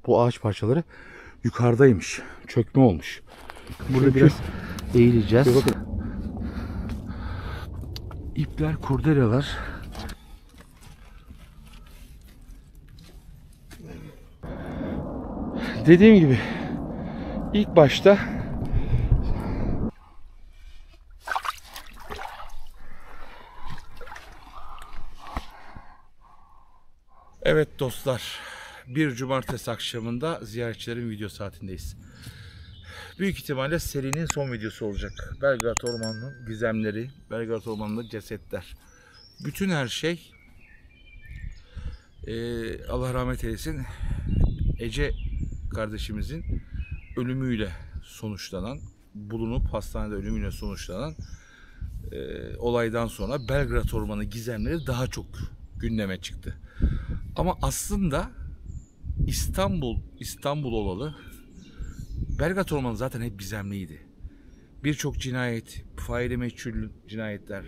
bu ağaç parçaları yukarıdaymış. Çökme olmuş. Burada biraz eğileceğiz. İpler, kurdelalar. Dediğim gibi ilk başta evet dostlar, bir cumartesi akşamında ziyaretçilerin video saatindeyiz. Büyük ihtimalle serinin son videosu olacak. Belgrad Ormanı'nın gizemleri, Belgrad Ormanı'nda cesetler. Bütün her şey Allah rahmet eylesin Ece kardeşimizin ölümüyle sonuçlanan, bulunup hastanede ölümüyle sonuçlanan olaydan sonra Belgrad Ormanı gizemleri daha çok gündeme çıktı. Ama aslında İstanbul olalı Belgrad Ormanı zaten hep gizemliydi. Birçok cinayet, faili meçhul cinayetler.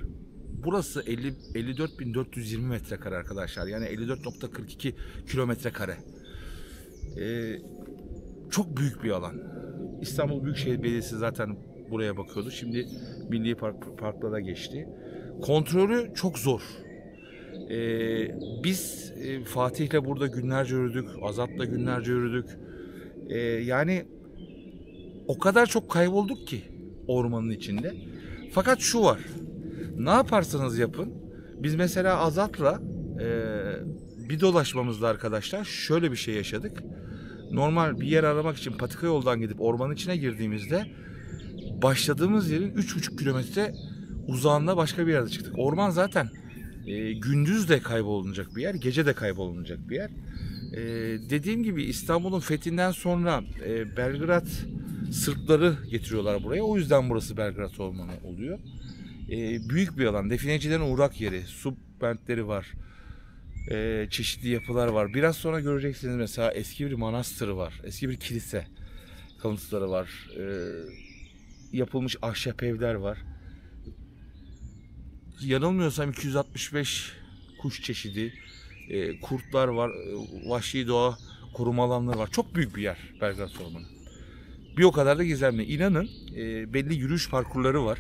Burası 54.420 metrekare arkadaşlar. Yani 54.42 kilometre kare. Çok büyük bir alan. İstanbul Büyükşehir Belediyesi zaten buraya bakıyordu. Şimdi Milli Parklara geçti. Kontrolü çok zor. Biz Fatih'le burada günlerce yürüdük. Azat'la günlerce yürüdük. Yani o kadar çok kaybolduk ki ormanın içinde. Fakat şu var. Ne yaparsanız yapın. Biz mesela Azat'la bir dolaşmamızda arkadaşlar şöyle bir şey yaşadık. Normal bir yer aramak için patika yoldan gidip ormanın içine girdiğimizde başladığımız yerin 3,5 kilometre uzağında başka bir yerde çıktık. Orman zaten gündüz de kaybolunacak bir yer, gece de kaybolunacak bir yer. Dediğim gibi İstanbul'un fethinden sonra Belgrad Sırpları getiriyorlar buraya. O yüzden burası Belgrad Ormanı oluyor. Büyük bir alan. Definecilerin uğrak yeri. Su bentleri var. Çeşitli yapılar var. Biraz sonra göreceksiniz mesela eski bir manastır var. Eski bir kilise kalıntıları var. Yapılmış ahşap evler var. Yanılmıyorsam 265 kuş çeşidi, kurtlar var, vahşi doğa koruma alanları var. Çok büyük bir yer Belgrad Ormanı. Bir o kadar da gizemli. İnanın belli yürüyüş parkurları var.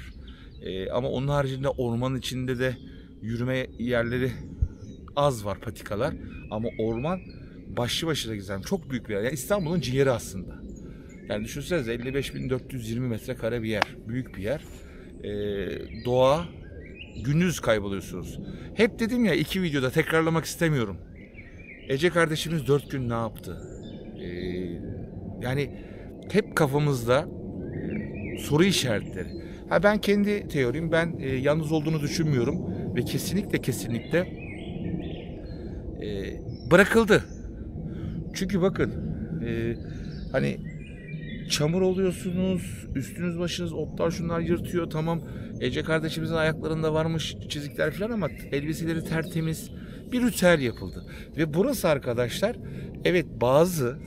Ama onun haricinde ormanın içinde de yürüme yerleri az var, patikalar. Ama orman başlı başına gizemli. Çok büyük bir yer. Yani İstanbul'un ciğeri aslında. Yani düşünsenize 55.420 metrekare bir yer. Büyük bir yer. Doğa, gündüz kayboluyorsunuz. Hep dedim ya 2 videoda tekrarlamak istemiyorum. Ece kardeşimiz 4 gün ne yaptı? Yani hep kafamızda soru işaretleri. Ben kendi teorim, ben yalnız olduğunu düşünmüyorum ve kesinlikle bırakıldı. Çünkü bakın hani çamur oluyorsunuz, üstünüz başınız otlar şunlar yırtıyor, tamam Ece kardeşimizin ayaklarında varmış çizikler falan ama elbiseleri tertemiz, bir ritüel yapıldı. Ve burası arkadaşlar evet bazı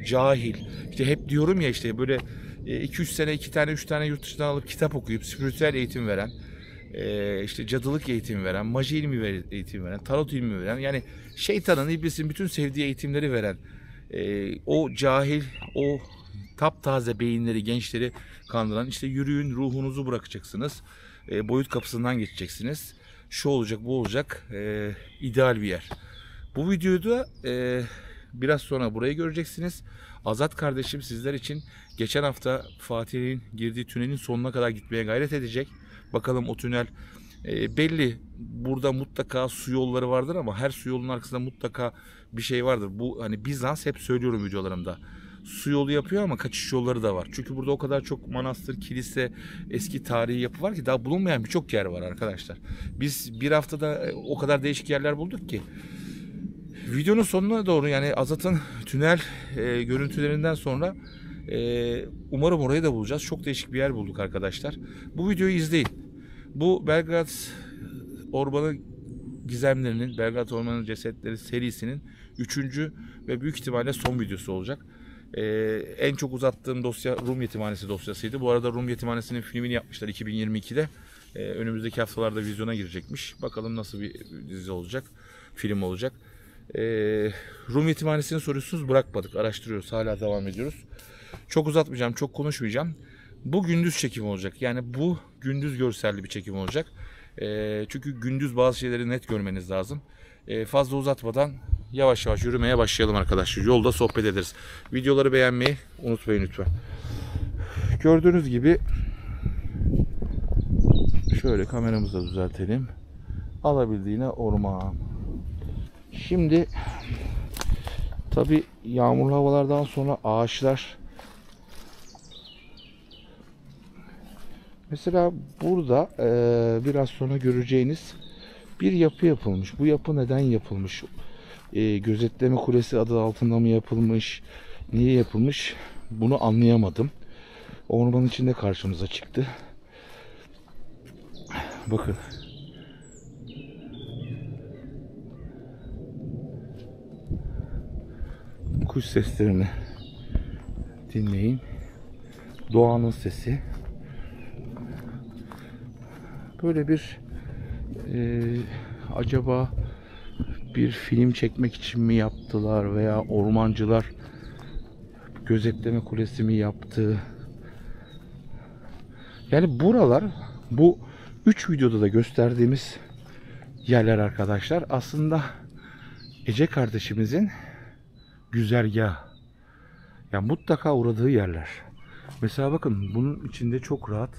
cahil, işte hep diyorum ya işte böyle 2-3 sene 2 tane 3 tane yurt dışından alıp kitap okuyup spiritüel eğitim veren, işte cadılık eğitimi veren, maji ilmi eğitim veren, tarot ilmi veren, yani şeytanın, iblisin bütün sevdiği eğitimleri veren o cahil, o taptaze beyinleri, gençleri kandıran, işte yürüyün ruhunuzu bırakacaksınız, boyut kapısından geçeceksiniz, şu olacak bu olacak, ideal bir yer. Bu videoda biraz sonra burayı göreceksiniz. Azat kardeşim sizler için geçen hafta Fatih'in girdiği tünelin sonuna kadar gitmeye gayret edecek. Bakalım o tünel belli. Burada mutlaka su yolları vardır ama her su yolunun arkasında mutlaka bir şey vardır. Bu hani Bizans, hep söylüyorum videolarımda. Su yolu yapıyor ama kaçış yolları da var. Çünkü burada o kadar çok manastır, kilise, eski tarihi yapı var ki daha bulunmayan birçok yer var arkadaşlar. Biz bir haftada o kadar değişik yerler bulduk ki. Videonun sonuna doğru, yani Azat'ın tünel görüntülerinden sonra umarım orayı da bulacağız. Çok değişik bir yer bulduk arkadaşlar. Bu videoyu izleyin. Bu Belgrad Ormanı gizemlerinin, Belgrad Ormanı cesetleri serisinin 3. ve büyük ihtimalle son videosu olacak. En çok uzattığım dosya Rum Yetimhanesi dosyasıydı. Bu arada Rum Yetimhanesi'nin filmini yapmışlar 2022'de. Önümüzdeki haftalarda vizyona girecekmiş. Bakalım nasıl bir dizi olacak, film olacak. Rum yetimhanesini soruyorsunuz, bırakmadık, araştırıyoruz, hala devam ediyoruz. Çok uzatmayacağım, çok konuşmayacağım. Bu gündüz çekim olacak. Yani bu gündüz görselli bir çekim olacak. Çünkü gündüz bazı şeyleri net görmeniz lazım. Fazla uzatmadan yavaş yavaş yürümeye başlayalım arkadaşlar. Yolda sohbet ederiz. Videoları beğenmeyi unutmayın lütfen. Gördüğünüz gibi şöyle kameramızı da düzeltelim. Alabildiğine orman. Şimdi tabi yağmurlu havalardan sonra ağaçlar, mesela burada biraz sonra göreceğiniz bir yapı yapılmış. Bu yapı neden yapılmış? Gözetleme kulesi adı altında mı yapılmış? Niye yapılmış? Bunu anlayamadım. Ormanın içinde karşımıza çıktı. Bakın. Kuş seslerini dinleyin. Doğanın sesi. Böyle bir acaba bir film çekmek için mi yaptılar veya ormancılar gözetleme kulesi mi yaptı? Yani buralar, bu 3 videoda da gösterdiğimiz yerler arkadaşlar aslında Ece kardeşimizin güzergahı. Yani mutlaka uğradığı yerler. Mesela bakın, bunun içinde çok rahat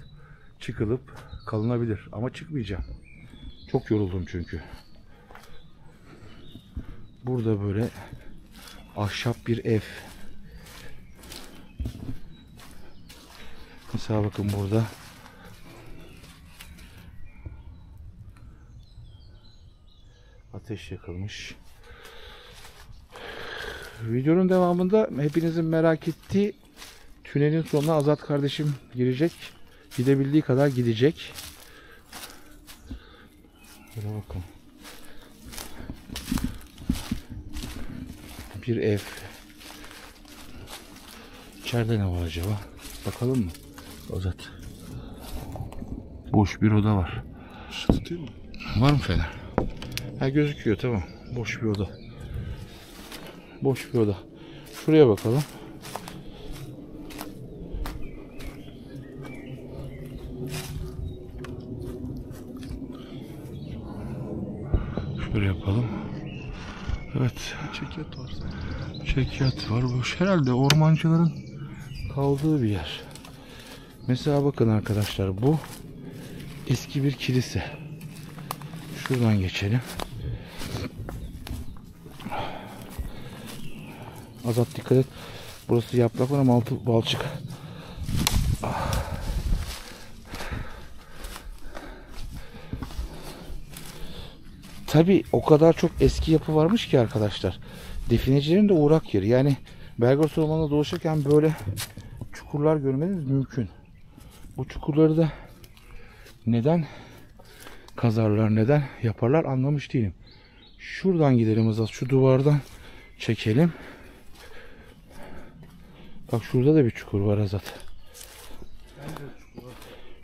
çıkılıp kalınabilir ama çıkmayacağım. Çok yoruldum çünkü. Burada böyle ahşap bir ev. Mesela bakın burada ateş yakılmış. Videonun devamında hepinizin merak ettiği tünelin sonuna Azat kardeşim girecek. Gidebildiği kadar gidecek. Şöyle bakın. Bir ev. İçeride ne var acaba? Bakalım mı? Azat. Boş bir oda var. Işık tutayım mı? Var mı fener? Ha, gözüküyor, tamam. Boş bir oda. Boş bir oda. Şuraya bakalım. Şöyle yapalım. Evet. Çekyat var. Çekyat var. Boş. Herhalde ormancıların kaldığı bir yer. Mesela bakın arkadaşlar, bu eski bir kilise. Şuradan geçelim. Azat dikkat et. Burası yaprak var ama altı balçık. Tabi o kadar çok eski yapı varmış ki arkadaşlar. Definecilerin de uğrak yeri. Yani Belgros Ormanı'nda dolaşırken böyle çukurlar görmeniz mümkün. Bu çukurları da neden kazarlar, neden yaparlar anlamış değilim. Şuradan gidelim Azat. Şu duvardan çekelim. Bak şurada da bir çukur var Azat.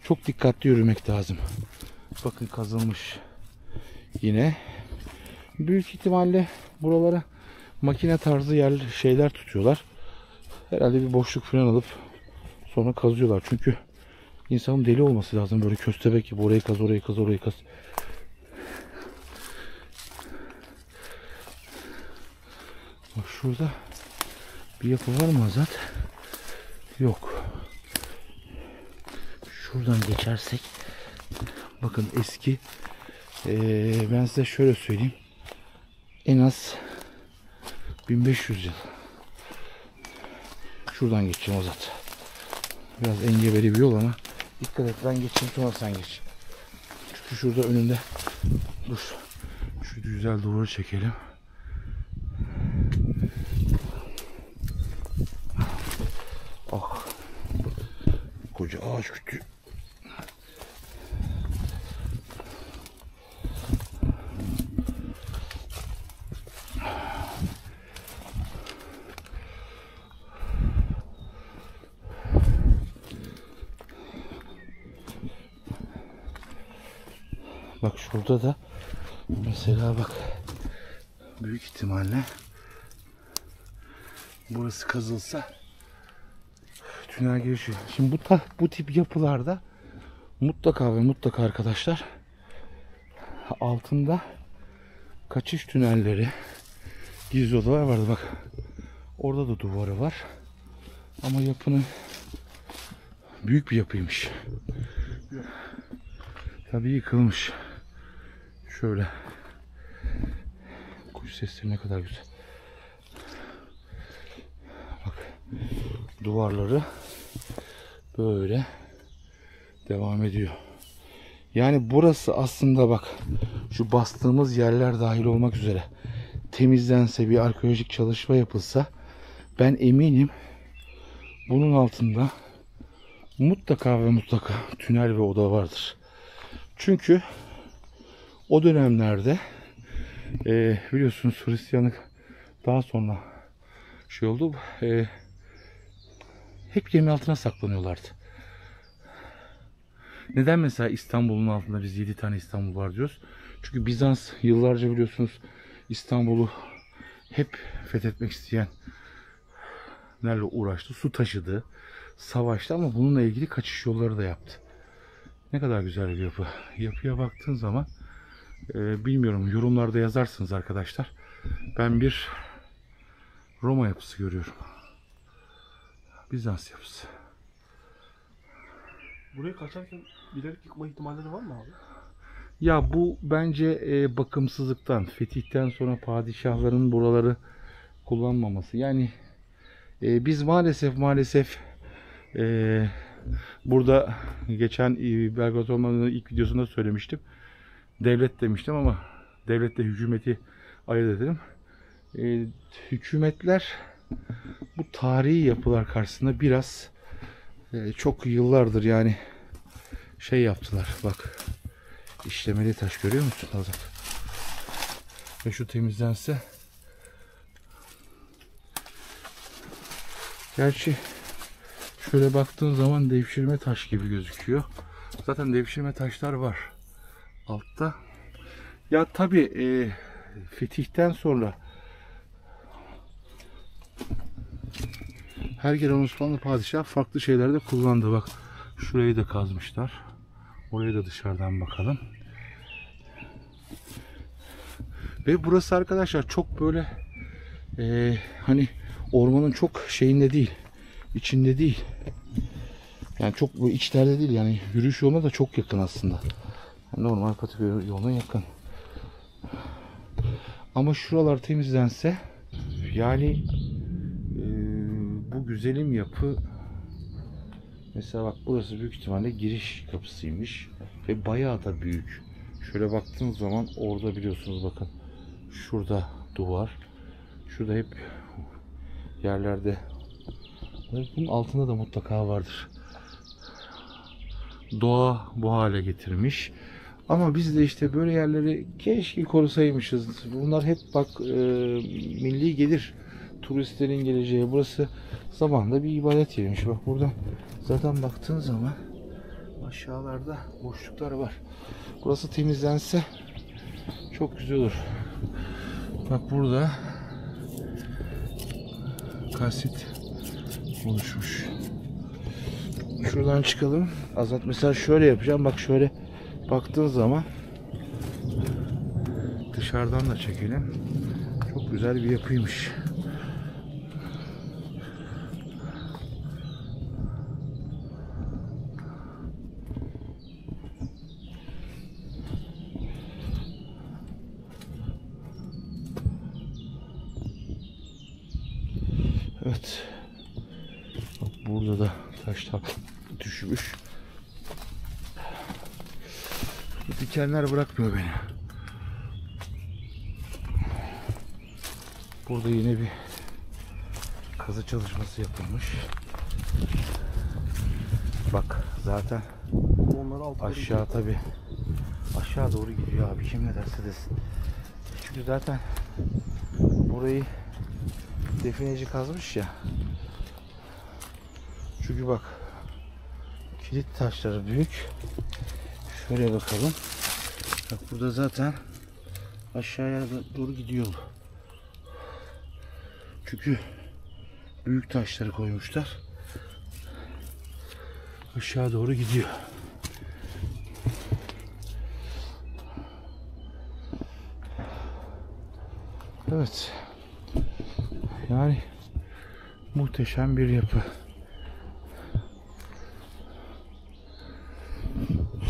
Çok dikkatli yürümek lazım. Bakın kazılmış. Yine büyük ihtimalle buralara makine tarzı şeyler tutuyorlar. Herhalde bir boşluk falan alıp sonra kazıyorlar. Çünkü insanın deli olması lazım, böyle köstebek gibi orayı kaz, orayı kaz, orayı kaz. Bak şurada bir yapı var mı Azat? Yok. Şuradan geçersek bakın eski, ben size şöyle söyleyeyim, en az 1500 yıl. Şuradan geçeceğim Azat. Biraz engebeli bir yol ama dikkat et, ben geçeyim sonra sen geç. Çünkü şurada önünde, dur, şu güzel duvarı çekelim. Ah, koca ağaç kütüğü. Bak şurada da mesela bak büyük ihtimalle burası kazılsa tünel girişi. Şimdi bu tip yapılarda mutlaka ve mutlaka arkadaşlar altında kaçış tünelleri, gizli odalar vardı. Bak orada da duvarı var. Ama yapının büyük bir yapıymış. Tabii yıkılmış. Şöyle. Kuş sesleri ne kadar güzel. Bak duvarları böyle devam ediyor. Yani burası aslında bak şu bastığımız yerler dahil olmak üzere temizlense, bir arkeolojik çalışma yapılsa, ben eminim bunun altında mutlaka ve mutlaka tünel ve oda vardır. Çünkü o dönemlerde biliyorsunuz Hristiyanlık daha sonra şey oldu, hep yerin altına saklanıyorlardı. Neden mesela İstanbul'un altında biz 7 tane İstanbul var diyoruz? Çünkü Bizans yıllarca biliyorsunuz İstanbul'u hep fethetmek isteyenlerle uğraştı. Su taşıdı, savaştı ama bununla ilgili kaçış yolları da yaptı. Ne kadar güzel bir yapı. Yapıya baktığın zaman bilmiyorum, yorumlarda yazarsınız arkadaşlar. Ben bir Roma yapısı görüyorum. Bizans yapısı. Buraya kaçarken bilerek yıkma ihtimalleri var mı abi? Ya bu bence bakımsızlıktan, fetihten sonra padişahların buraları kullanmaması. Yani biz maalesef burada geçen Belgrad Ormanı'nın ilk videosunda söylemiştim. Devlet demiştim ama devletle hükümeti ayırt edelim. Hükümetler bu tarihi yapılar karşısında biraz çok yıllardır yani şey yaptılar. Bak işlemeli taş görüyor musun Azat? Ve şu temizlense, gerçi şöyle baktığın zaman devşirme taş gibi gözüküyor. Zaten devşirme taşlar var altta. Ya tabi fetihten sonra her gelen Osmanlı padişahı farklı şeyler de kullandı. Bak şurayı da kazmışlar. Oraya da dışarıdan bakalım. Ve burası arkadaşlar çok böyle hani ormanın çok şeyinde değil, içinde değil. Yani çok bu içlerde değil, yani yürüyüş yoluna da çok yakın aslında. Yani normal patika yoluna yakın. Ama şuralar temizlense yani bu güzelim yapı, mesela bak burası büyük ihtimalle giriş kapısıymış ve bayağı da büyük. Şöyle baktığınız zaman orada biliyorsunuz bakın şurada duvar, şurada hep yerlerde, bunun altında da mutlaka vardır. Doğa bu hale getirmiş. Ama biz de işte böyle yerleri keşke korusaymışız. Bunlar hep bak milli gelir. Turistlerin geleceği. Burası zamanında bir ibadet yeriymiş. Bak burada zaten baktığın zaman aşağılarda boşluklar var. Burası temizlense çok güzel olur. Bak burada kalsit oluşmuş. Şuradan çıkalım. Azat mesela şöyle yapacağım. Bak şöyle baktığın zaman dışarıdan da çekelim. Çok güzel bir yapıymış. Evet. Bak burada da taşlar düşmüş. Bu dikenler bırakmıyor beni. Burada yine bir kazı çalışması yapılmış. Bak zaten aşağı tabi aşağı doğru gidiyor abi, kim ne derse desin. Çünkü zaten burayı defineci kazmış ya. Çünkü bak kilit taşları büyük. Şöyle bakalım. Bak burada zaten aşağıya doğru gidiyor. Çünkü büyük taşları koymuşlar. Aşağı doğru gidiyor. Evet. Yani muhteşem bir yapı.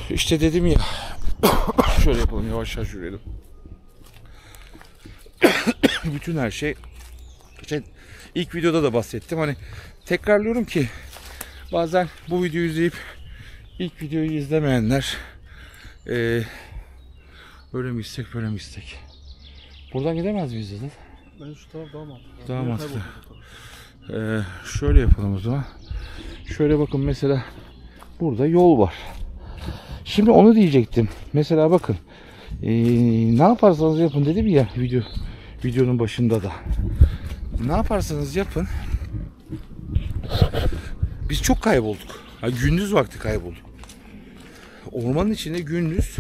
İşte dedim ya. Şöyle yapalım, yavaş yavaş yürüyelim. Bütün her şey işte ilk videoda da bahsettim. Hani tekrarlıyorum ki bazen bu videoyu izleyip ilk videoyu izlemeyenler öyle mi istek böyle mi istek. Buradan gidemez miyiz dedim. Ben şu taraf daha mantıklı. Daha mantıklı. Şöyle yapalım o zaman. Şöyle bakın, mesela burada yol var. Şimdi onu diyecektim. Mesela bakın. Ne yaparsanız yapın dedim ya videonun başında da. Ne yaparsanız yapın. Biz çok kaybolduk. Gündüz vakti kaybolduk. Ormanın içinde gündüz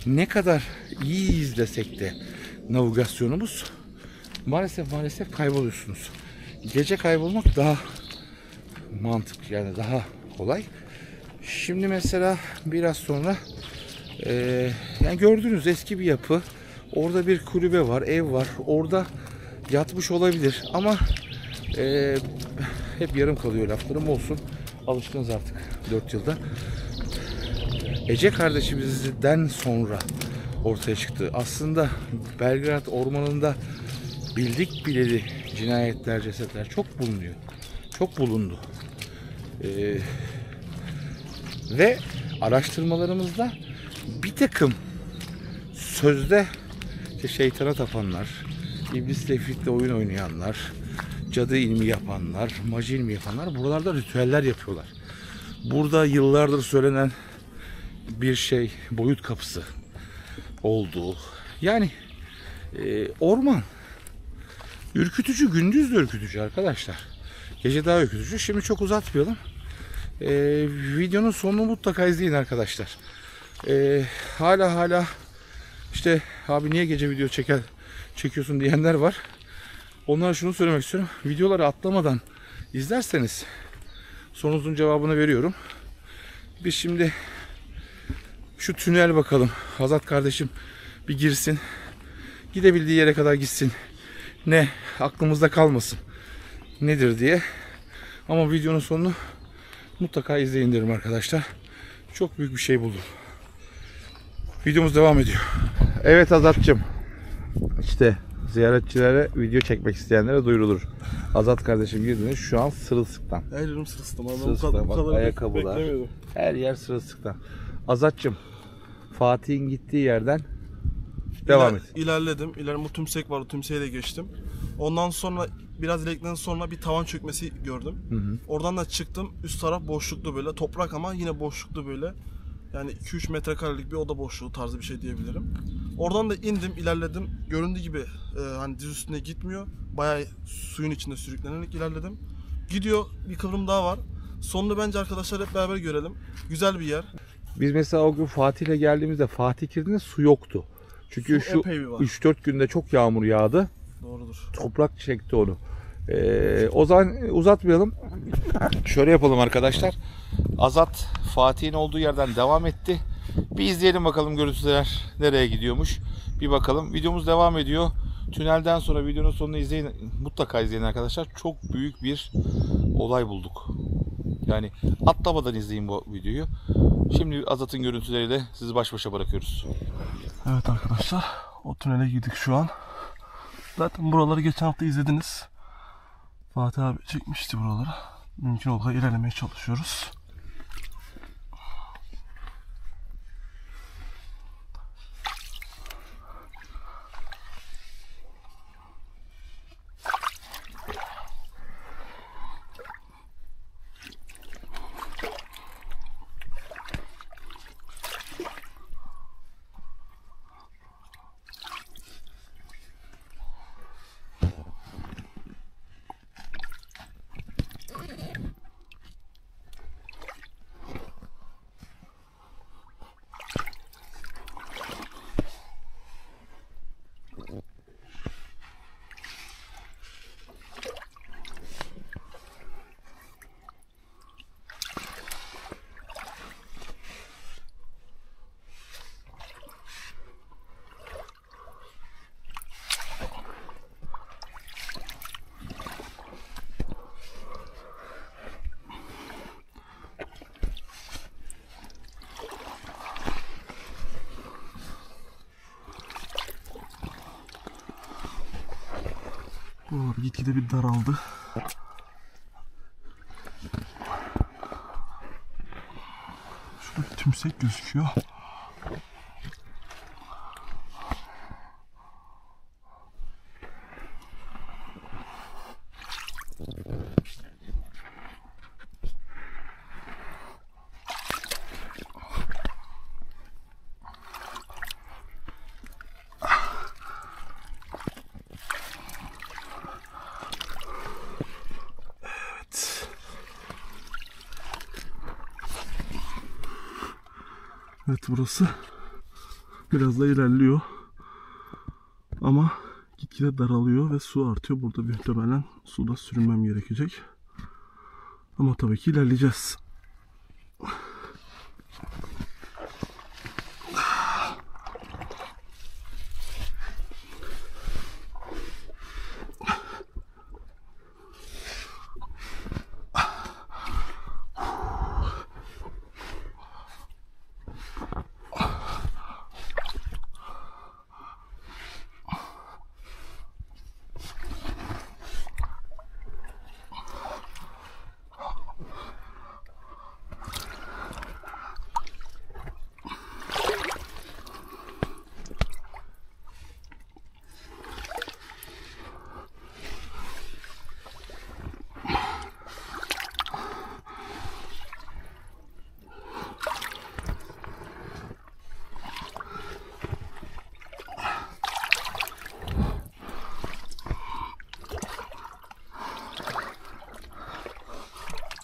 ne kadar iyi izlesek de navigasyonumuz maalesef kayboluyorsunuz. Gece kaybolmak daha mantıklı, yani daha kolay. Şimdi mesela biraz sonra yani gördüğünüz eski bir yapı. Orada bir kulübe var, ev var. Orada yatmış olabilir ama hep yarım kalıyor laflarım, olsun. Alışkınız artık 4 yılda. Ece kardeşimizden sonra ortaya çıktı. Aslında Belgrad ormanında bildik bileli cinayetler, cesetler çok bulunuyor. Çok bulundu. Ve araştırmalarımızda bir takım sözde şeytana tapanlar, iblisle ifritle oyun oynayanlar, cadı ilmi yapanlar, maji ilmi yapanlar buralarda ritüeller yapıyorlar. Burada yıllardır söylenen bir şey, boyut kapısı olduğu. Yani orman ürkütücü, gündüz de ürkütücü arkadaşlar. Gece daha ürkütücü. Şimdi çok uzatmayalım. Videonun sonunu mutlaka izleyin arkadaşlar. Hala işte abi niye gece video çekiyorsun diyenler var. Onlara şunu söylemek istiyorum. Videoları atlamadan izlerseniz sorunuzun cevabını veriyorum. Biz şimdi şu tünel bakalım. Azat kardeşim bir girsin. Gidebildiği yere kadar gitsin. Ne aklımızda kalmasın nedir diye. Ama videonun sonunu mutlaka izleyin derim arkadaşlar. Çok büyük bir şey buldum. Videomuz devam ediyor. Evet Azat'cığım. İşte ziyaretçilere, video çekmek isteyenlere duyurulur. Azat kardeşim girdiğinde şu an sırılsıklam. Her yerim sırılsıklam. Sırılsıklam. Bu kadar Ayakkabılar. beklemiyordum. Her yer sırılsıklam. Azat'cığım, Fatih'in gittiği yerden devam et. İlerledim. İleride tümsek vardı. Tümseğe de geçtim. Ondan sonra biraz ilerledikten sonra bir tavan çökmesi gördüm. Oradan da çıktım. Üst taraf boşluklu böyle. Toprak ama yine boşluklu böyle. Yani 2-3 metrekarelik bir oda boşluğu tarzı bir şey diyebilirim. Oradan da indim, ilerledim. Göründüğü gibi hani diz üstüne gitmiyor. Bayağı suyun içinde sürüklenerek ilerledim. Gidiyor, bir kıvrım daha var. Sonunu bence arkadaşlar hep beraber görelim. Güzel bir yer. Biz mesela o gün Fatih'le geldiğimizde Fatih girdiğinde su yoktu. Çünkü Su şu epey bir var. 3-4 günde çok yağmur yağdı. Doğrudur. Toprak çekti onu. O zaman uzatmayalım. Şöyle yapalım arkadaşlar. Azat Fatih'in olduğu yerden devam etti. Bir izleyelim bakalım görüntüler nereye gidiyormuş. Bir bakalım. Videomuz devam ediyor. Tünelden sonra videonun sonunu izleyin. Mutlaka izleyin arkadaşlar. Çok büyük bir olay bulduk. Yani atlamadan izleyin bu videoyu. Şimdi Azat'ın görüntüleriyle sizi baş başa bırakıyoruz. Evet arkadaşlar, o tünele girdik şu an. Zaten buraları geçen hafta izlediniz. Fatih abi çekmişti buraları. Mümkün olduğu ilerlemeye çalışıyoruz. Buralar gitgide bir daraldı. Şurada bir tümsek gözüküyor. Evet, burası biraz da ilerliyor ama gitgide daralıyor ve su artıyor. Burada muhtemelen suda sürünmem gerekecek. Ama tabii ki ilerleyeceğiz.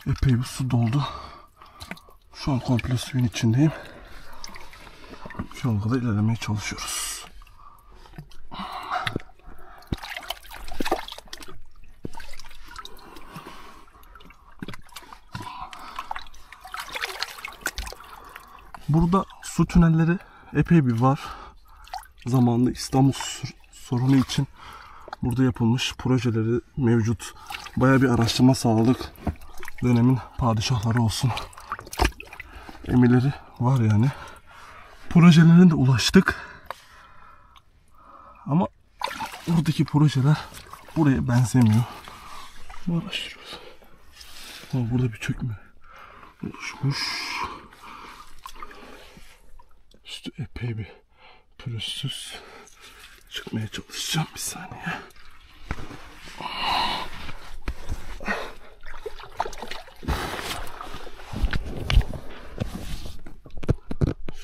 Epey bir su doldu. Şu an komple suyun içindeyim. Şu ana kadar ilerlemeye çalışıyoruz. Burada su tünelleri epey bir var. Zamanında İstanbul sorunu için burada yapılmış projeleri mevcut. Bayağı bir araştırma sağladık. Dönemin padişahları olsun, emirleri var yani. Projelerine de ulaştık. Ama buradaki projeler buraya benzemiyor. Bunu araştırıyoruz. Ama burada bir çökme oluşmuş. Üstü epey bir pürüzsüz. Çıkmaya çalışacağım bir saniye.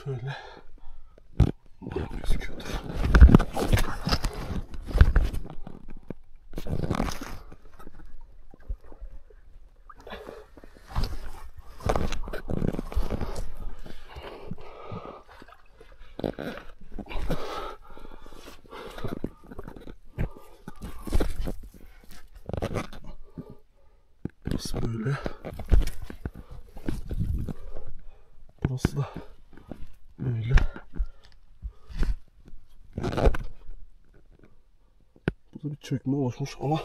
Şöyle gözüküyordur. Burası böyle. Burası da böyle. Burada bir çökme oluşmuş ama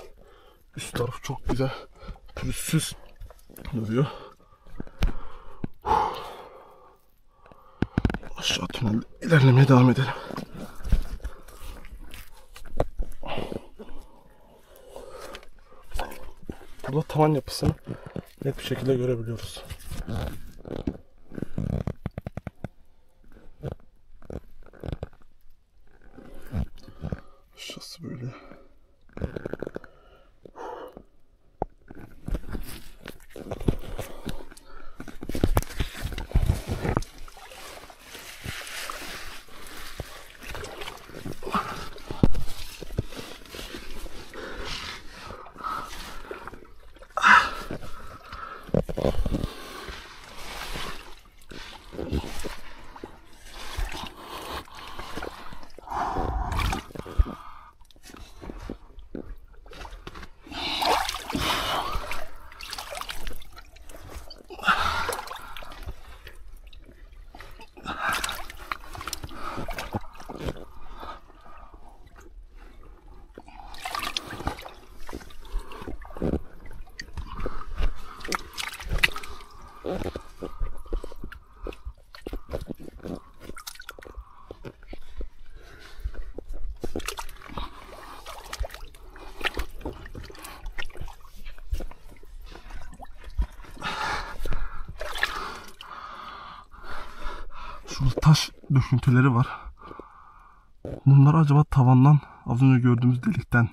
üst taraf çok güzel pürüzsüz duruyor. Aşağı tünelde ilerlemeye devam edelim. Burada tavan yapısını net bir şekilde görebiliyoruz. Şurası böyle. Burada taş döküntüleri var. Bunları acaba tavandan, az önce gördüğümüz delikten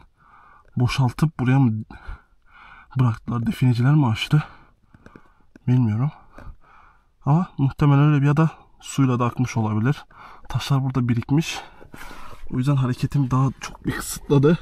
boşaltıp buraya mı bıraktılar? Defineciler mi açtı? Bilmiyorum. Ama muhtemelen öyle, ya da suyla da akmış olabilir. Taşlar burada birikmiş. O yüzden hareketim daha çok bir kısıtladı.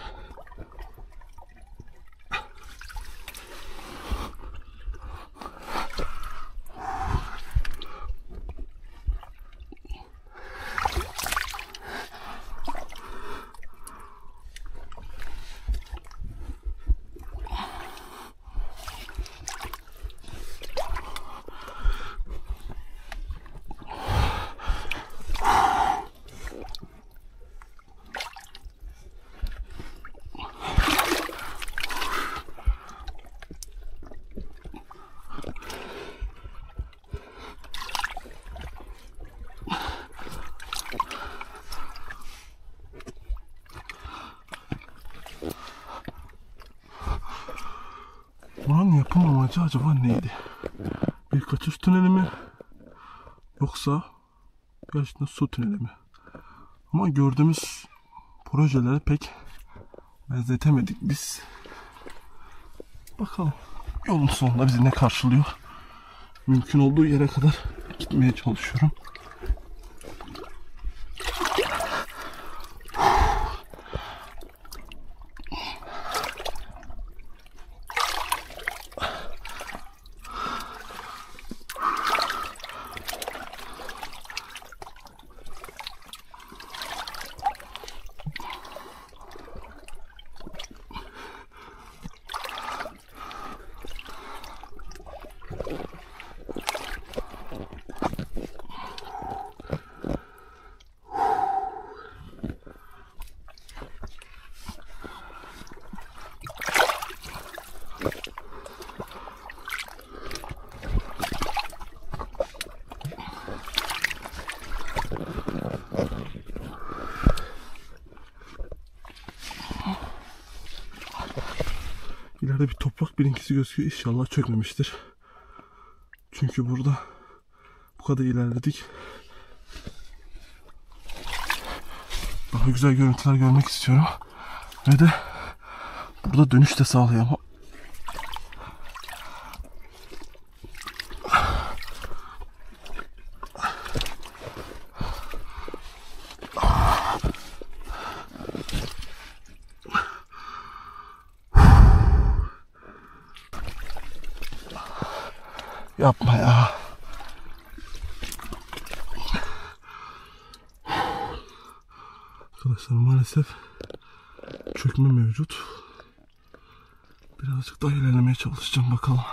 Buranın yapım amacı acaba neydi? Bir kaçış tüneli mi? Yoksa gerçekten su tüneli mi? Ama gördüğümüz projelere pek benzetemedik biz. Bakalım yolun sonunda bizi ne karşılıyor? Mümkün olduğu yere kadar gitmeye çalışıyorum. İleride bir toprak birinkisi gözüküyor. İnşallah çökmemiştir. Çünkü burada bu kadar ilerledik. Daha güzel görüntüler görmek istiyorum. Ve de burada dönüş de sağlayamam. Yapma ya. Arkadaşlar maalesef çökme mevcut. Birazcık daha ilerlemeye çalışacağım bakalım.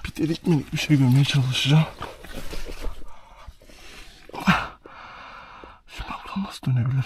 Bir delik minik bir şey görmeye çalışacağım. Şimdi buradan nasıl dönebilirim?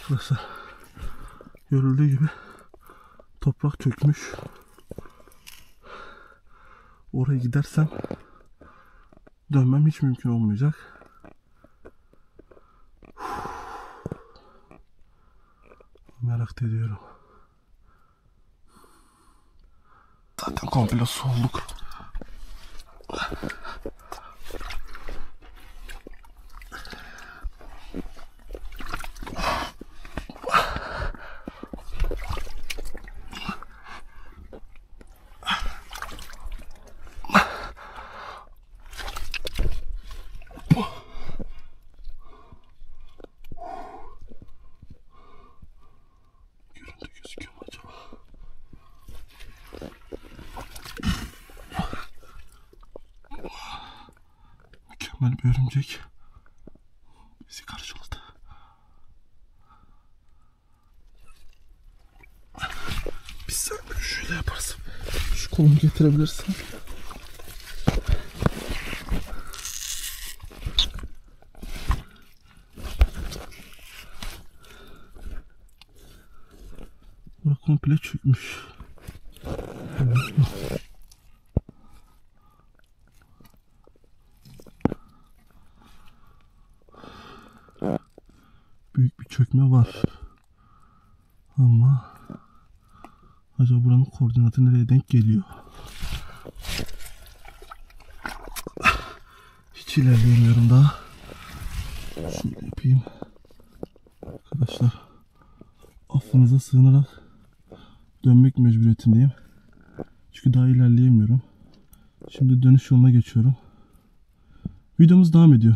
Arkadaşlar görüldüğü gibi toprak çökmüş. Oraya gidersem dönmem hiç mümkün olmayacak. Merak ediyorum. Zaten komple su olduk. Mükemmel bir örümcek bizi karşıladı. Bir saniye şöyle yaparsın. Şu kolumu getirebilirsin. komple çökmüş. Büyük bir çökme var. Ama acaba buranın koordinatı nereye denk geliyor? Hiç ilerleyemiyorum daha. Şöyle yapayım. Arkadaşlar, affınıza sığınarak dönmek mecburiyetindeyim. Çünkü daha ilerleyemiyorum. Şimdi dönüş yoluna geçiyorum. Videomuz devam ediyor.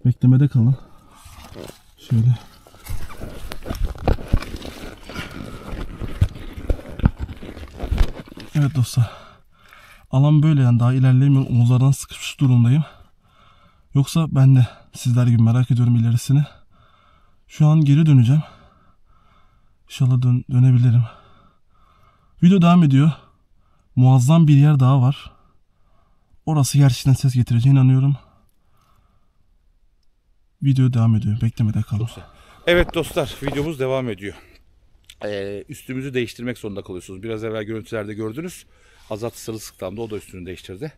Beklemede kalın. Şöyle. Evet dostlar. Alan böyle, yani daha ilerleyemiyorum. Omuzlardan sıkışmış durumdayım. Yoksa ben de sizler gibi merak ediyorum ilerisini. Şu an geri döneceğim. İnşallah dönebilirim. Video devam ediyor. Muazzam bir yer daha var. Orası gerçekten ses getireceğine inanıyorum. Video devam ediyor. Beklemede kalın. Evet dostlar, videomuz devam ediyor. Üstümüzü değiştirmek zorunda kalıyorsunuz. Biraz evvel görüntülerde gördünüz. Azat sırılsıklamda, o da üstünü değiştirdi.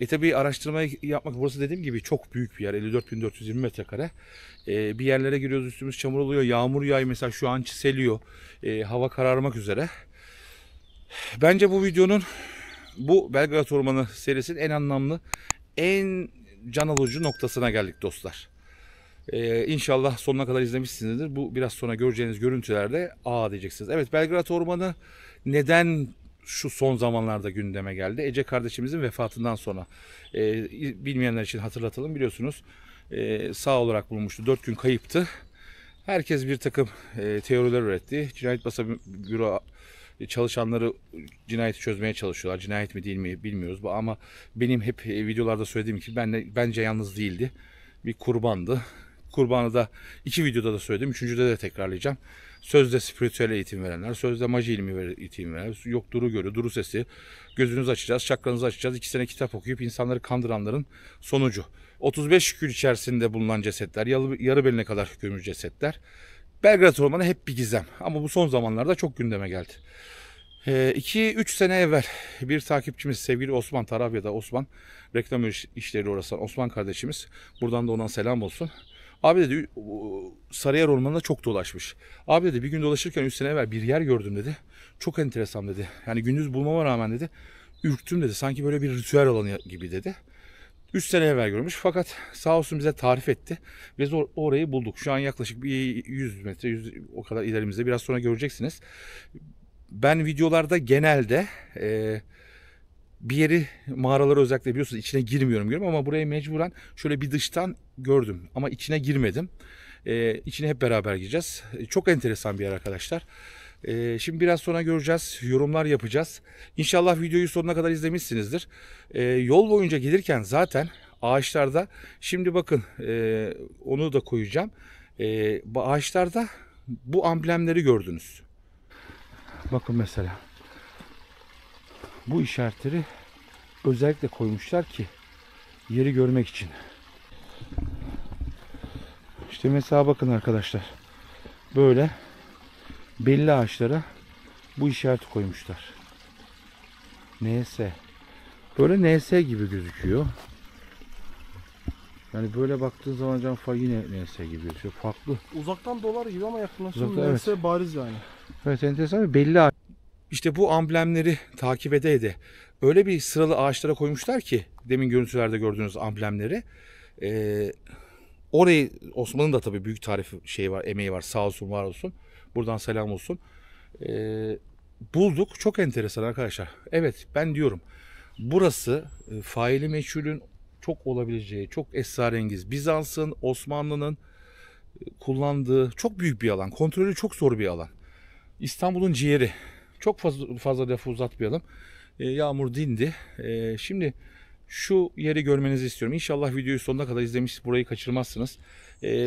Tabii araştırma yapmak, burası dediğim gibi çok büyük bir yer. 54.420 metrekare. Bir yerlere giriyoruz, üstümüz çamur oluyor. Yağmur yağıyor mesela, şu an çiseliyor. Hava kararmak üzere. Bence bu videonun, bu Belgrad Ormanı serisinin en anlamlı, en can alıcı noktasına geldik dostlar. İnşallah sonuna kadar izlemişsinizdir. Bu biraz sonra göreceğiniz görüntülerde diyeceksiniz. Evet, Belgrad Ormanı neden şu son zamanlarda gündeme geldi? Ece kardeşimizin vefatından sonra. Bilmeyenler için hatırlatalım, biliyorsunuz. Sağ olarak bulunmuştu. 4 gün kayıptı. Herkes bir takım teoriler üretti. Cinayet Masası Büro çalışanları cinayeti çözmeye çalışıyorlar. Cinayet mi değil mi bilmiyoruz. Ama benim hep videolarda söylediğim gibi bence yalnız değildi. Bir kurbandı. Kurbanı da 2 videoda da söyledim. 3.'de de tekrarlayacağım. Sözde spiritüel eğitim verenler, sözde maji ilmi eğitim verenler, yok duru görü, duru sesi, gözünüzü açacağız, çakranızı açacağız. 2 sene kitap okuyup insanları kandıranların sonucu. 35 gün içerisinde bulunan cesetler, yarı beline kadar gömülmüş cesetler. Belgrad Ormanı hep bir gizem. Ama bu son zamanlarda çok gündeme geldi. 2-3 sene evvel bir takipçimiz, sevgili Osman, Tarabya'da Osman, reklam işleri uğraşan Osman kardeşimiz, buradan da ona selam olsun. Abi dedi, Sarıyer Ormanı'nda çok dolaşmış. Abi dedi, bir gün dolaşırken 3 sene evvel bir yer gördüm dedi. Çok enteresan dedi. Yani gündüz bulmama rağmen dedi, ürktüm dedi. Sanki böyle bir ritüel alanı gibi dedi. 3 sene evvel görmüş, fakat sağ olsun bize tarif etti. Biz orayı bulduk. Şu an yaklaşık bir 100 metre, o kadar ilerimizde. Biraz sonra göreceksiniz. Ben videolarda genelde bir yeri, mağaraları özellikle biliyorsunuz içine girmiyorum ama buraya mecburen şöyle bir dıştan gördüm. Ama içine girmedim. İçine hep beraber gireceğiz. Çok enteresan bir yer arkadaşlar. Şimdi biraz sonra göreceğiz. Yorumlar yapacağız. İnşallah videoyu sonuna kadar izlemişsinizdir. Yol boyunca gelirken zaten ağaçlarda, şimdi bakın onu da koyacağım. Ağaçlarda bu amblemleri gördünüz. Bakın mesela. Bu işaretleri özellikle koymuşlar ki yeri görmek için. İşte mesela bakın arkadaşlar. Böyle belli ağaçlara bu işareti koymuşlar. NS. Böyle NS gibi gözüküyor. Yani böyle baktığın zaman yine NS gibi gözüküyor. Farklı. Uzaktan dolar gibi ama yakınlaşınca evet. NS bariz yani. Evet, enteresan ve belli ağaç. İşte bu amblemleri takip ede öyle bir sıralı ağaçlara koymuşlar ki, demin görüntülerde gördüğünüz amblemleri. Orayı, Osman'ın da tabii büyük tarifi var, emeği var, sağ olsun var olsun. Buradan selam olsun. Bulduk. Çok enteresan arkadaşlar. Evet, ben diyorum burası faili meçhulün çok olabileceği, çok esrarengiz, Bizans'ın, Osmanlı'nın kullandığı çok büyük bir alan. Kontrolü çok zor bir alan. İstanbul'un ciğeri. Çok fazla lafı uzatmayalım. Yağmur dindi. Şimdi şu yeri görmenizi istiyorum. İnşallah videoyu sonuna kadar izlemiş, burayı kaçırmazsınız.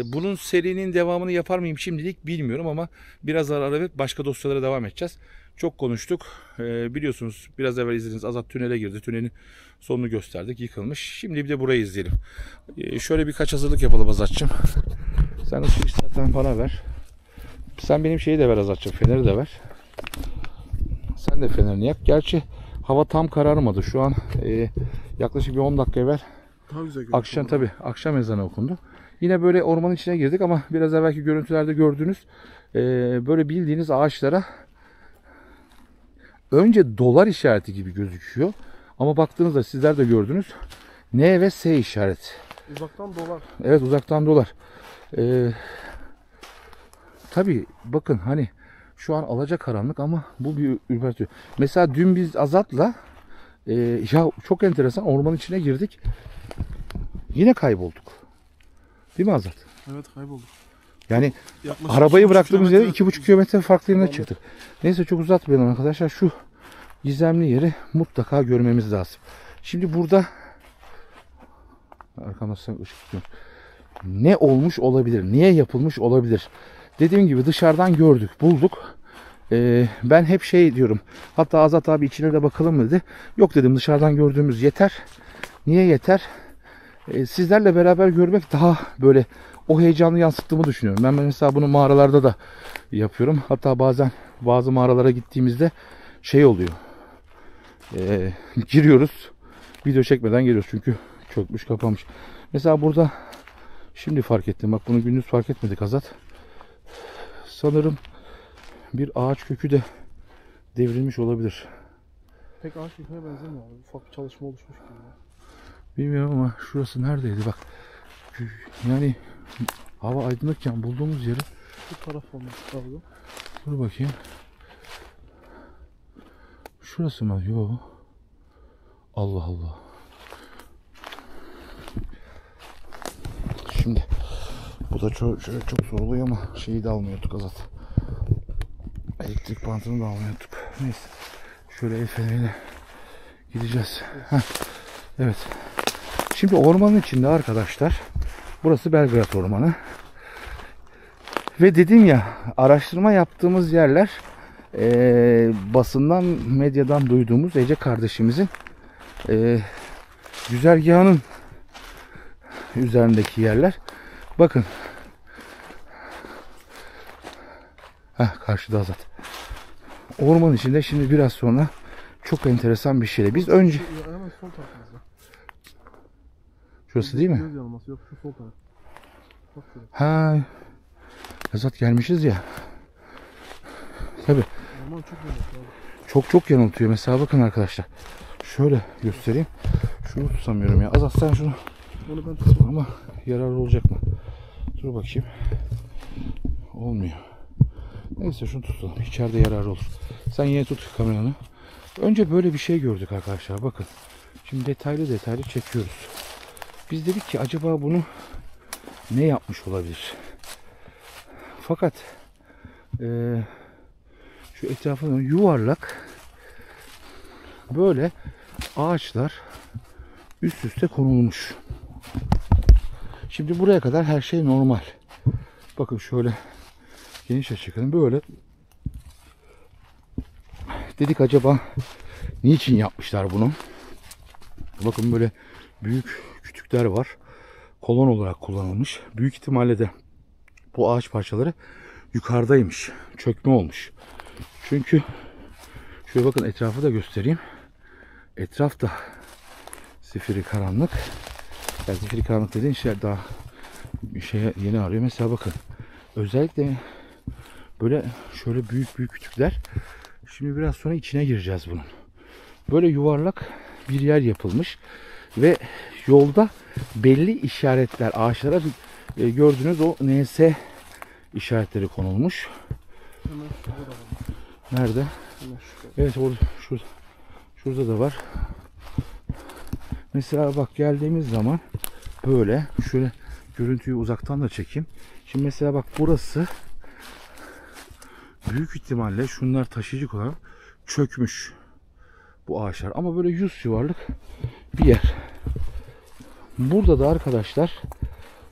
Bunun serinin devamını yapar mıyım şimdilik bilmiyorum ama biraz ara verip başka dosyalara devam edeceğiz. Çok konuştuk. Biliyorsunuz biraz evvel izlediğiniz Azat tünele girdi. Tünelin sonunu gösterdik. Yıkılmış. Şimdi bir de burayı izleyelim. Şöyle birkaç hazırlık yapalım Azat'cığım. Sen istersen bana ver. Sen benim şeyi de ver Azat'cığım. Feneri de ver. Sen de fenerini yak. Gerçi hava tam kararmadı. Şu an yaklaşık bir 10 dakika evvel Daha güzel görünüyor. akşam, tabi akşam ezanı okundu. Yine böyle ormanın içine girdik ama biraz evvelki görüntülerde gördüğünüz böyle bildiğiniz ağaçlara önce dolar işareti gibi gözüküyor. Ama baktığınızda sizler de gördünüz. N ve S işareti. Uzaktan dolar. Evet, uzaktan dolar. Tabii bakın hani şu an alacakaranlık ama bu bir ürpertiyor. Mesela dün biz Azat'la ya çok enteresan ormanın içine girdik. Yine kaybolduk. Değil mi Azat? Evet, kaybolduk. Yani Yaklaşık arabayı 2,5 bıraktığımız yere kilometre- 2,5 kilometre farklı yerine çıktık. Neyse çok uzatmayalım arkadaşlar. Şu gizemli yeri mutlaka görmemiz lazım. Şimdi burada arkamda ışık tutuyor. Ne olmuş olabilir? Niye yapılmış olabilir? Dediğim gibi dışarıdan gördük, bulduk. Ben hep şey diyorum. Hatta Azat abi içine de bakalım dedi. Yok dedim, dışarıdan gördüğümüz yeter. Niye yeter? Sizlerle beraber görmek daha böyle o heyecanı yansıttığımı düşünüyorum. Ben mesela bunu mağaralarda da yapıyorum. Hatta bazen bazı mağaralara gittiğimizde şey oluyor. Giriyoruz. Video çekmeden geliyoruz çünkü çökmüş, kapanmış. Mesela burada şimdi fark ettim. Bak bunu gündüz fark etmedik Azat. Sanırım bir ağaç kökü de devrilmiş olabilir. Pek ağaç köküne benzemiyor abi. Ufak bir çalışma oluşmuş gibi. Bilmiyorum ama şurası neredeydi bak. Yani hava aydınlıkken bulduğumuz yeri. Bu taraf olması lazım. Dur bakayım. Şurası mı? Yok. Allah Allah. Şimdi bu da çok soruluyor ama şeyi de almıyorduk Azat. Elektrik bantını da almıyorduk. Neyse. Şöyle el feneriyle gideceğiz. Heh. Evet. Şimdi ormanın içinde arkadaşlar. Burası Belgrad Ormanı. Ve dedim ya, araştırma yaptığımız yerler basından, medyadan duyduğumuz Ece kardeşimizin güzergahının üzerindeki yerler. Bakın. Karşıda Azat. Ormanın içinde şimdi biraz sonra çok enteresan bir şeyle. Biz önce... Hemen sol tarafımızda. Şurası değil mi? Göz yanılması yok, şu sol taraf. Bak şuraya. Ha. Azat gelmişiz ya. Tabii. Orman çok yanılıyor abi. Çok yanıltıyor. Mesela bakın arkadaşlar. Şöyle göstereyim. Şunu tutamıyorum ya. Azat sen şunu. Onu ben tutayım. Ama yararlı olacak mı? Dur bakayım. Olmuyor. Neyse şunu tutalım. İçeride yararlı olur. Sen yine tut kameranı. Önce böyle bir şey gördük arkadaşlar. Bakın. Şimdi detaylı çekiyoruz. Biz dedik ki acaba bunu ne yapmış olabilir? Fakat şu etrafına yuvarlak böyle ağaçlar üst üste konulmuş. Şimdi buraya kadar her şey normal. Bakın şöyle geniş açıklayın. Böyle dedik acaba niçin yapmışlar bunu? Bakın böyle büyük kütükler var. Kolon olarak kullanılmış. Büyük ihtimalle de bu ağaç parçaları yukarıdaymış. Çökme olmuş. Çünkü şöyle bakın, etrafı da göstereyim. Etraf da zifiri karanlık. Yani zifiri karanlık dediğin şey daha bir şeye yeni arıyor. Mesela bakın. Özellikle böyle şöyle büyük kütükler. Şimdi biraz sonra içine gireceğiz bunun. Böyle yuvarlak bir yer yapılmış. Ve yolda belli işaretler, ağaçlara gördüğünüz o NS işaretleri konulmuş. Hemen şurada da var. Nerede? Hemen şurada. Evet, orada, şurada da var. Mesela bak, geldiğimiz zaman böyle şöyle görüntüyü uzaktan da çekeyim. Şimdi mesela bak, burası büyük ihtimalle şunlar taşıyıcı olarak çökmüş bu ağaçlar. Ama böyle yüz yuvarlık bir yer. Burada da arkadaşlar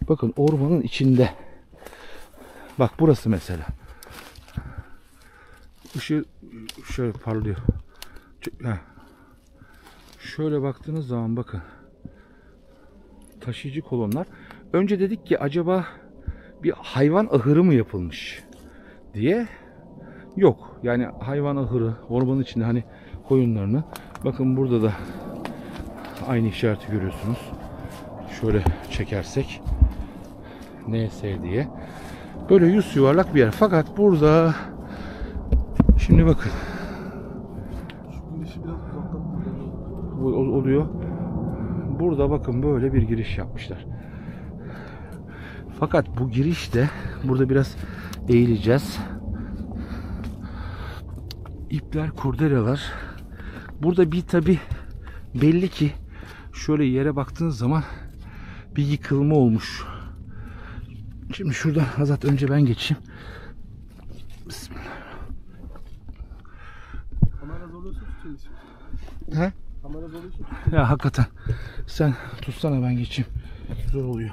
bakın, ormanın içinde. Bak burası mesela. Işığı şöyle parlıyor. Şöyle baktığınız zaman bakın. Taşıyıcı kolonlar. Önce dedik ki acaba bir hayvan ahırı mı yapılmış diye. yok. Yani hayvan ahırı, ormanın içinde hani koyunlarını. Bakın burada da aynı işareti görüyorsunuz. Şöyle çekersek NS diye. Böyle yüz yuvarlak bir yer. Fakat burada şimdi bakın. Şu girişi biraz uzaktan Oluyor. Burada bakın böyle bir giriş yapmışlar. Fakat bu girişte burada biraz eğileceğiz. İpler, kurdelalar. Burada bir tabi belli ki şöyle yere baktığınız zaman bir yıkılma olmuş. Şimdi şuradan Azat önce ben geçeyim. Bismillah. Kamera zorluyorsa tutayım istiyorsan. He? Kamera zorluyorsa tutayım. Ya hakikaten sen tutsana ben geçeyim. Zor oluyor.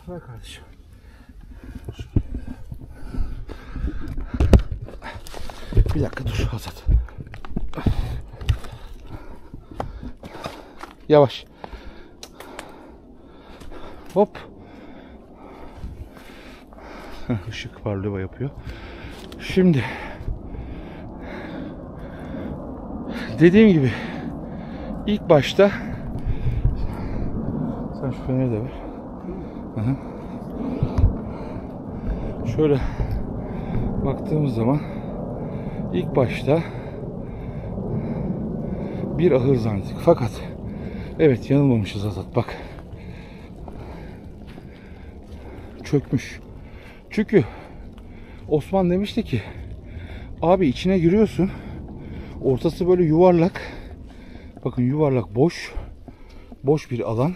Ver kardeşim. Bir dakika dur Azat. Yavaş. Hop. Işık parlıyor yapıyor. Şimdi dediğim gibi ilk başta sen şu feneri de ver. Aha. Şöyle baktığımız zaman ilk başta bir ahır zannettik. Fakat evet yanılmamışız Azat bak. Çökmüş. Çünkü Osman demişti ki abi içine giriyorsun. Ortası böyle yuvarlak. Bakın yuvarlak boş. Boş bir alan.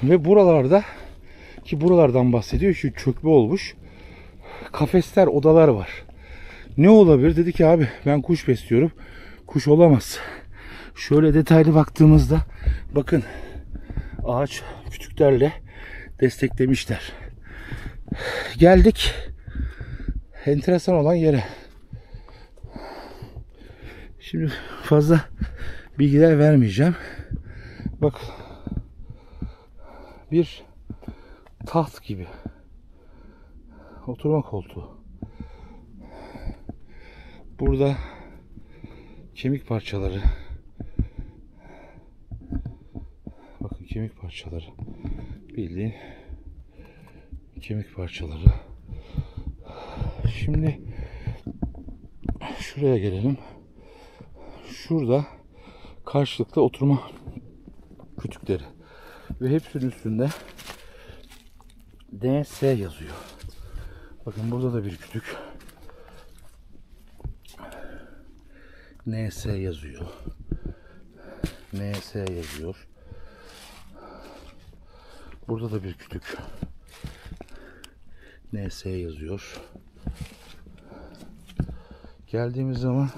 Ve buralarda ki buralardan bahsediyor. Şu çökme olmuş. Kafesler, odalar var. Ne olabilir? Dedi ki abi ben kuş besliyorum. Kuş olamaz. Şöyle detaylı baktığımızda bakın ağaç kütüklerle desteklemişler. Geldik enteresan olan yere. Şimdi fazla bilgiler vermeyeceğim. Bak bir taht gibi oturma koltuğu. Burada kemik parçaları. Bakın kemik parçaları. Bildiğin kemik parçaları. Şimdi şuraya gelelim. Şurada karşılıklı oturma kütükleri. Ve hepsinin üstünde DS yazıyor. Bakın burada da bir kütük. NS yazıyor. NS yazıyor. Burada da bir kütük. NS yazıyor. Geldiğimiz zaman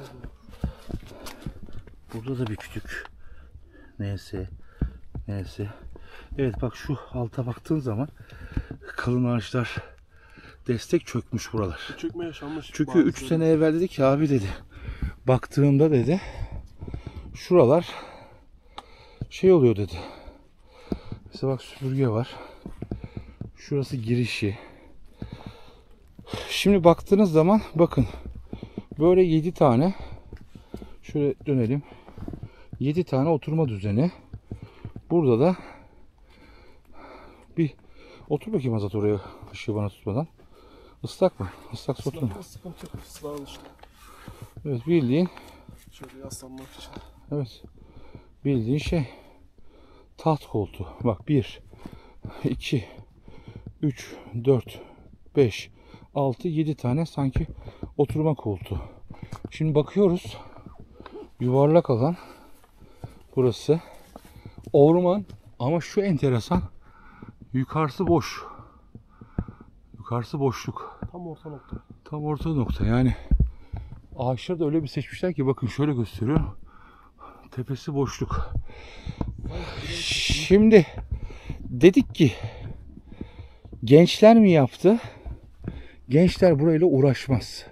burada da bir kütük. NS. NS. Evet bak şu alta baktığın zaman kalın ağaçlar destek çökmüş buralar. Çökme yaşanmış. Çünkü 3 sene evvel dedi ki abi dedi baktığımda dedi şuralar şey oluyor dedi. Mesela bak süpürge var. Şurası girişi. Şimdi baktığınız zaman bakın böyle 7 tane şöyle dönelim. 7 tane oturma düzeni. Burada da bir otur bakayım Azat oraya ışığı bana tutmadan. Islak mı? Islak sotun mu? Sıkıntı yok. Islağın işte. Evet bildiğin. Şöyle yaslanmak için. Evet. Bildiğin şey. Taht koltuğu. Bak 1, 2, 3, 4, 5, 6, 7 tane sanki oturma koltuğu. Şimdi bakıyoruz. Yuvarlak alan. Burası. Orman. Ama şu enteresan. Yukarısı boş. Yukarısı boşluk. Tam orta nokta. Tam orta nokta yani. Ağaçları da öyle bir seçmişler ki bakın şöyle gösteriyorum. Tepesi boşluk. Şimdi dedik ki gençler mi yaptı? Gençler burayla uğraşmaz.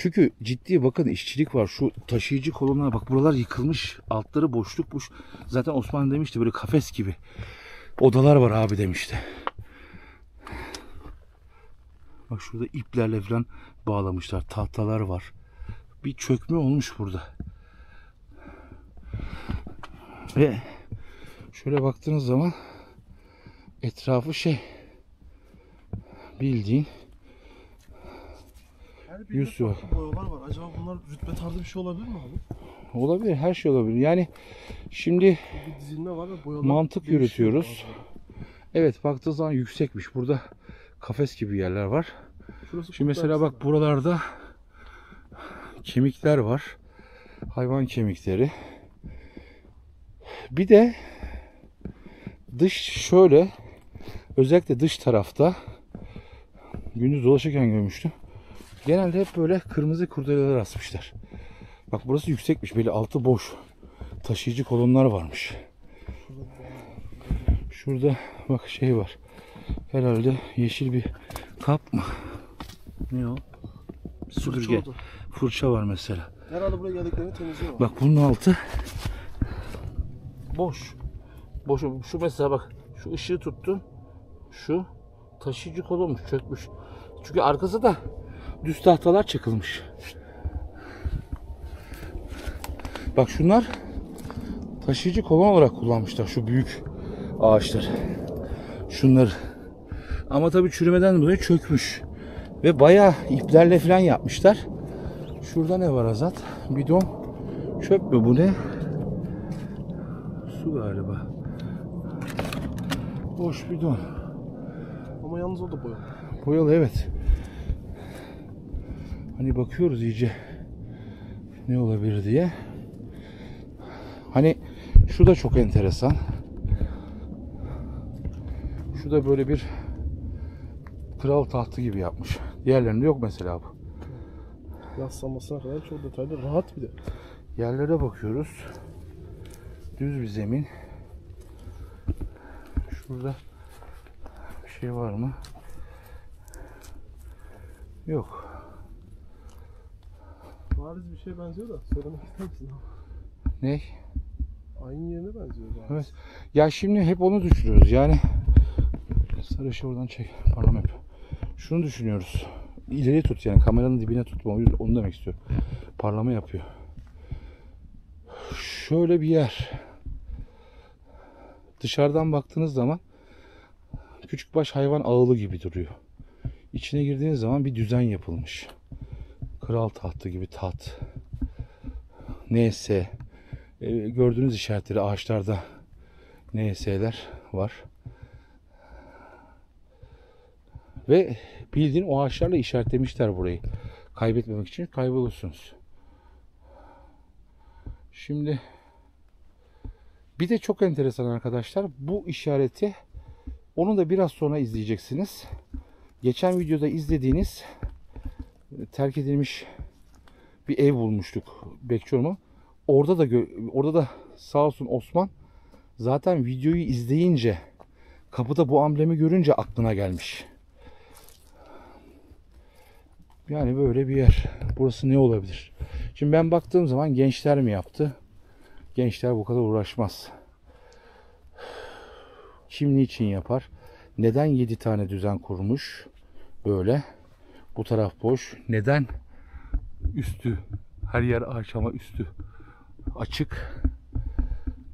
Çünkü ciddi bakın işçilik var. Şu taşıyıcı kolonlar bak, buralar yıkılmış. Altları boşlukmuş. Zaten Osman demişti böyle kafes gibi odalar var abi demişti. Bak şurada iplerle falan bağlamışlar. Tahtalar var. Bir çökme olmuş burada. Ve şöyle baktığınız zaman etrafı bildiğin yüz var. Boyalar var. Acaba bunlar rütbe tarzı bir şey olabilir mi abi? Olabilir, her şey olabilir. Yani şimdi Bir dizilme var ve boyalar mantık değişiyor yürütüyoruz. bazıları. Evet, baktığı zaman yüksekmiş. Burada kafes gibi yerler var. Şurası Şimdi mesela bak buralarda kemikler var. Hayvan kemikleri. Bir de şöyle özellikle dış tarafta gündüz dolaşırken görmüştüm. Genelde hep böyle kırmızı kurdeleler asmışlar. Bak burası yüksekmiş. Böyle altı boş. Taşıyıcı kolonlar varmış. Şurada bak var. Herhalde yeşil bir kap mı? Ne o? Süpürge. Fırça var mesela. Herhalde buraya geldiklerini temizliyorlar. Bak bunun altı boş. Boş. Şu mesela bak. Şu ışığı tuttum. Şu taşıyıcı kolonmuş. Çökmüş. Çünkü arkası da düz tahtalar çakılmış. Bak şunlar taşıyıcı kolon olarak kullanmışlar. Şu büyük ağaçlar. Şunları. Ama tabii çürümeden dolayı çökmüş. Ve bayağı iplerle falan yapmışlar. Şurada ne var Azat? Bidon. Çöp mü bu, ne? Su galiba. Boş bidon. Ama yalnız o da boyalı. Boyalı, evet. Hani bakıyoruz iyice ne olabilir diye. Hani şu da çok enteresan. Şu da böyle bir kral tahtı gibi yapmış. Diğerlerinde yok mesela bu. Yaslanmasına kadar çok detaylı, rahat bir de. Yerlere bakıyoruz. Düz bir zemin. Şurada bir şey var mı? Yok. Bariz bir şeye benziyor da söylemek ister misin abi? Ne? Aynı yerine benziyor bariz. Evet. Ya şimdi hep onu düşünüyoruz. Yani sarışı oradan çek. Pardon hep. Şunu düşünüyoruz. İleri tut, yani kameranın dibine tutma. Onu demek istiyorum. Parlama yapıyor. Şöyle bir yer. Dışarıdan baktığınız zaman küçükbaş hayvan ağılı gibi duruyor. İçine girdiğiniz zaman bir düzen yapılmış. Kral tahtı gibi taht. Neyse. Gördüğünüz işaretleri ağaçlarda NS'ler var. Ve bildiğin o ağaçlarla işaretlemişler burayı. Kaybetmemek için kaybolursunuz. Şimdi bir de çok enteresan arkadaşlar. Bu işareti onu da biraz sonra izleyeceksiniz. Geçen videoda izlediğiniz terk edilmiş bir ev bulmuştuk Bekçorum'a. Orada da sağ olsun Osman zaten videoyu izleyince kapıda bu amblemi görünce aklına gelmiş. Yani böyle bir yer. Burası ne olabilir? Şimdi ben baktığım zaman gençler mi yaptı? Gençler bu kadar uğraşmaz. Kim niçin yapar? Neden 7 tane düzen kurmuş? Böyle. Bu taraf boş. Neden? Üstü. Her yer ağaç ama üstü açık.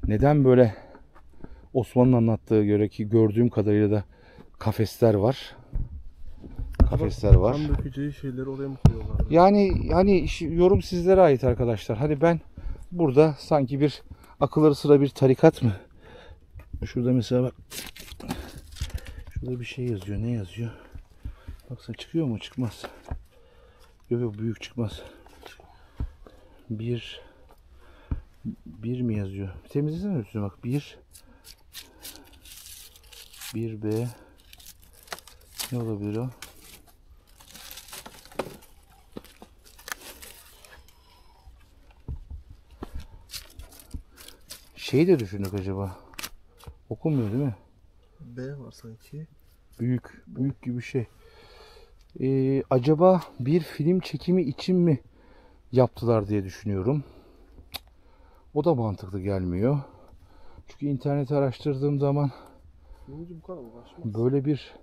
Neden böyle? Osman'ın anlattığı göre ki gördüğüm kadarıyla da kafesler var. Kafesler var. Kan dökeceği şeyleri oraya mı koyuyorlar? Yani yorum sizlere ait arkadaşlar. Hadi ben burada sanki bir akılları sıra bir tarikat mı? Şurada mesela bak. Şurada bir şey yazıyor. Ne yazıyor? Baksana çıkıyor mu? Çıkmaz. Yok büyük çıkmaz. Bir mi yazıyor? Temizlesene üstüne bak. Bir B. Ne olabilir o? Şeyi de düşündük acaba. Okunmuyor değil mi? B var sanki. Büyük gibi şey. Acaba bir film çekimi için mi yaptılar diye düşünüyorum. O da mantıklı gelmiyor. Çünkü interneti araştırdığım zaman Bu kadar uğraşmaz. böyle bir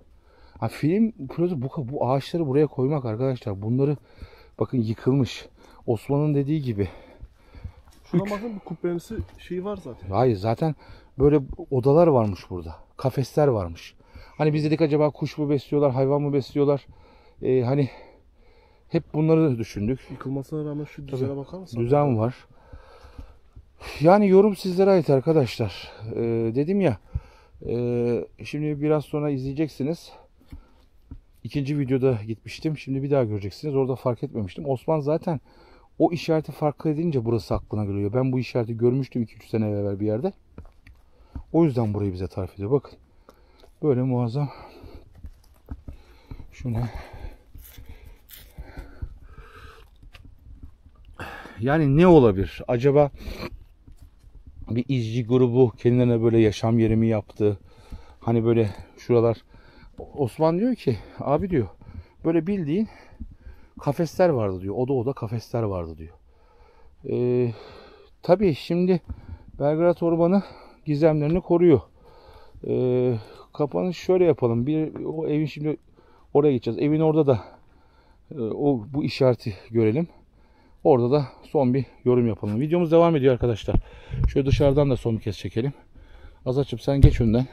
film projesi, bu ağaçları buraya koymak arkadaşlar. Bunları bakın yıkılmış. Osman'ın dediği gibi. Şuna bakın, bir kubbemsi şey var zaten. Hayır, zaten böyle odalar varmış burada. Kafesler varmış. Hani biz dedik acaba kuş mu besliyorlar, hayvan mı besliyorlar? Hani hep bunları düşündük. Yıkılmasına rağmen şu düzene bakar mısın? Düzen var. Yani yorum sizlere ait arkadaşlar. Dedim ya, şimdi biraz sonra izleyeceksiniz. İkinci videoda gitmiştim. Şimdi bir daha göreceksiniz. Orada fark etmemiştim. Osman zaten o işareti fark edince burası aklına geliyor. Ben bu işareti görmüştüm 2-3 sene evvel bir yerde. O yüzden burayı bize tarif ediyor. Bakın. Böyle muazzam. Şuna. Yani ne olabilir? Acaba bir izci grubu kendilerine böyle yaşam yeri mi yaptı? Hani böyle şuralar. Osman diyor ki, abi diyor, böyle bildiğin kafesler vardı diyor. Oda oda kafesler vardı diyor. Tabii şimdi Belgrad Ormanı gizemlerini koruyor. Kapanış şöyle yapalım. O evin şimdi oraya gideceğiz. Evin orada da bu işareti görelim. Orada da son bir yorum yapalım. Videomuz devam ediyor arkadaşlar. Şöyle dışarıdan da son bir kez çekelim. Azat'cığım sen geç önden.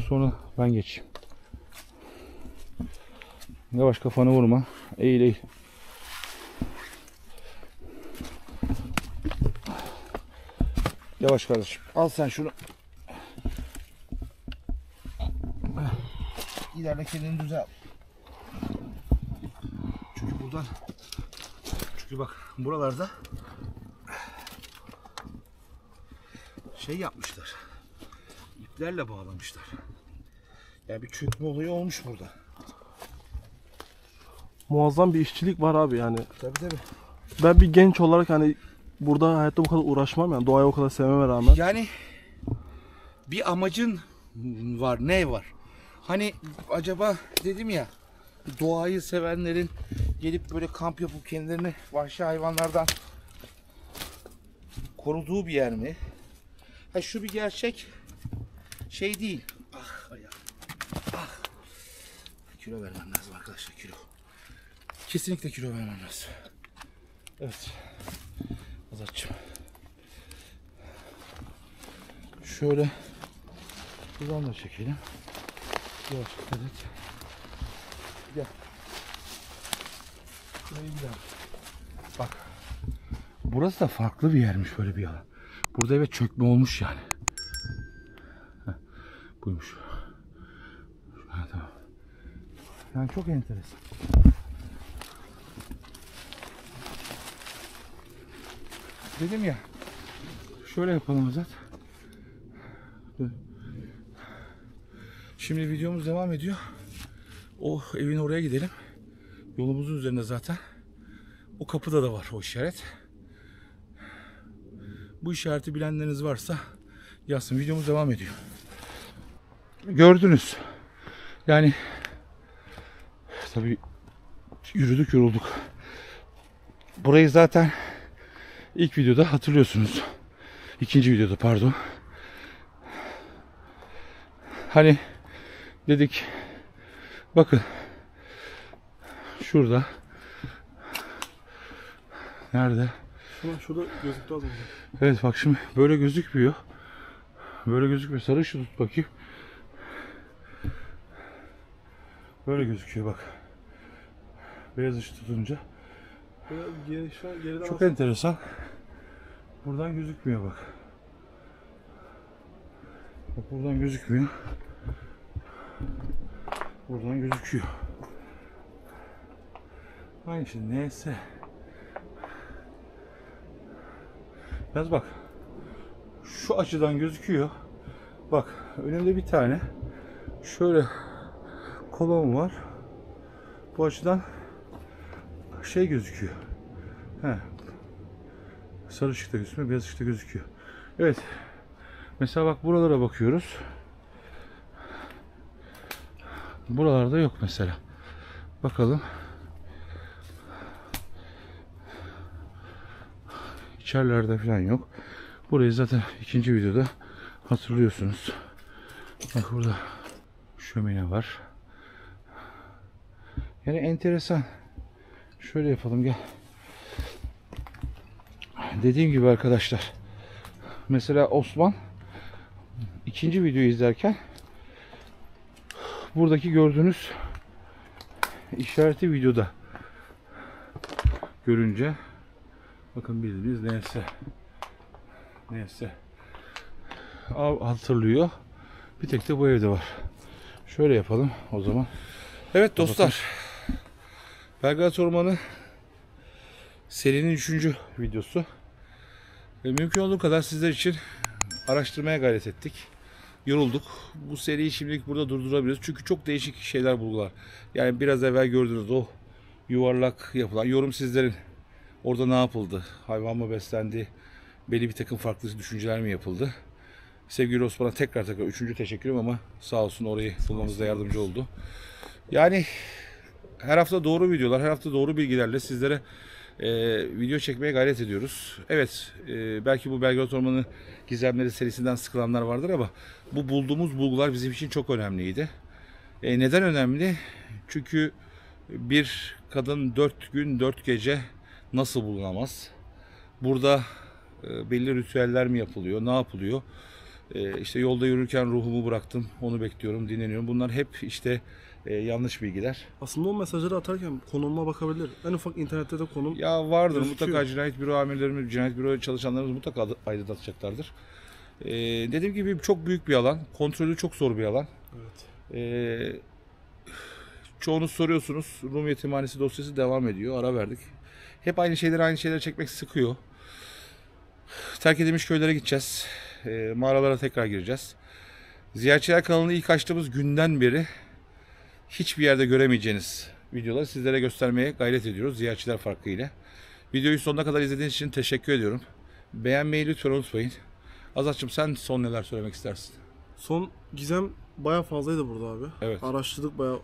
Sonra ben geçeyim. Yavaş, kafanı vurma. Eğil eğil. Yavaş kardeşim. Al sen şunu. İleride kendini düzel. Çünkü bak buralarda şey yapmışlar. İplerle bağlamışlar. Yani bir çökme olayı olmuş burada. Muazzam bir işçilik var abi yani. Tabii. Ben bir genç olarak hani burada hayatta bu kadar uğraşmam, yani doğaya o kadar sevmeme rağmen. Yani bir amacın var. Ne var? Hani acaba dedim ya, doğayı sevenlerin gelip böyle kamp yapıp kendilerini vahşi hayvanlardan koruduğu bir yer mi? Şu bir gerçek şey değil. Ayağım. Kilo vermem lazım arkadaşlar, kilo. Kesinlikle kilo vermem lazım. Evet. Azatçığım. Şöyle buradan da çekelim. Yavaş dikkat et. Gel. Şurayı bir daha. Bak. Burası da farklı bir yermiş, böyle bir alan. Burada evet çökme olmuş yani. Buymuş. Ha, tamam. Yani çok enteresan. Dedim ya, şöyle yapalım Azat. Şimdi videomuz devam ediyor. O evin oraya gidelim. Yolumuzun üzerinde zaten. O kapıda da var o işaret. Bu işareti bilenleriniz varsa yazsın. Videomuz devam ediyor. Gördünüz. Yani tabii yürüdük yorulduk. Burayı zaten ilk videoda hatırlıyorsunuz. İkinci videoda pardon. Hani dedik bakın şurada, nerede? Şurada gözüktü az önce. Evet bak, şimdi böyle gözükmüyor. Böyle gözükmüyor. Sarı ışığı tut bakayım. Böyle gözüküyor bak. Beyaz ışık tutunca. Çok enteresan. Buradan gözükmüyor bak. Bak buradan gözükmüyor. Buradan gözüküyor. Aynı şey neyse. Yalnız bak. Şu açıdan gözüküyor. Bak önümde bir tane şöyle kolon var. Bu açıdan şey gözüküyor. Sarı ışıkta gözükmüyor, beyaz ışıkta gözüküyor. Evet. Mesela bak buralara bakıyoruz. Buralarda yok mesela. Bakalım. İçerilerde falan yok. Burayı zaten ikinci videoda hatırlıyorsunuz. Bak burada şömine var. Yani enteresan. Şöyle yapalım, gel. Dediğim gibi arkadaşlar. Mesela Osman ikinci videoyu izlerken buradaki gördüğünüz işareti videoda görünce, bakın bildiğiniz neyse hatırlıyor. Bir tek de bu evde var. Şöyle yapalım o zaman. Evet dostlar. Belgrad Ormanı serinin 3. videosu. Mümkün olduğu kadar sizler için araştırmaya gayret ettik. Yorulduk. Bu seriyi şimdilik burada durdurabiliriz. Çünkü çok değişik şeyler bulgular. Yani biraz evvel gördüğünüz o yuvarlak yapılan yorum sizlerin. Orada ne yapıldı? Hayvan mı beslendi? Belli bir takım farklı düşünceler mi yapıldı? Sevgili Osman'a tekrar 3. teşekkürüm, ama sağ olsun orayı bulmamızda yardımcı oldu. Yani her hafta doğru videolar, her hafta doğru bilgilerle sizlere video çekmeye gayret ediyoruz. Evet, belki bu Belgrad Ormanı Gizemleri serisinden sıkılanlar vardır, ama bu bulduğumuz bulgular bizim için çok önemliydi. Neden önemli? Çünkü bir kadın 4 gün 4 gece nasıl bulunamaz? Burada belli ritüeller mi yapılıyor? Ne yapılıyor? İşte yolda yürürken ruhumu bıraktım, onu bekliyorum, dinleniyorum. Bunlar hep işte yanlış bilgiler. Aslında o mesajları atarken konumuma bakabilir. En ufak internette de konum Ya vardır gözüküyor. mutlaka, cinayet büro amirlerimiz, cinayet büro çalışanlarımız mutlaka aydınlatacaklardır. Dediğim gibi çok büyük bir alan, kontrolü çok zor bir alan. Evet. Çoğunuz soruyorsunuz, Rum Yetimhanesi dosyası devam ediyor, ara verdik. Hep aynı şeyleri çekmek sıkıyor. Terk edilmiş köylere gideceğiz. Mağaralara tekrar gireceğiz. Ziyaretçiler kanalını ilk açtığımız günden beri hiçbir yerde göremeyeceğiniz videoları sizlere göstermeye gayret ediyoruz. Ziyaretçiler farkı ile. Videoyu sonuna kadar izlediğiniz için teşekkür ediyorum. Beğenmeyi lütfen unutmayın. Azat'cığım, sen son neler söylemek istersin? Son gizem bayağı fazlaydı burada abi. Evet. Araştırdık bayağı,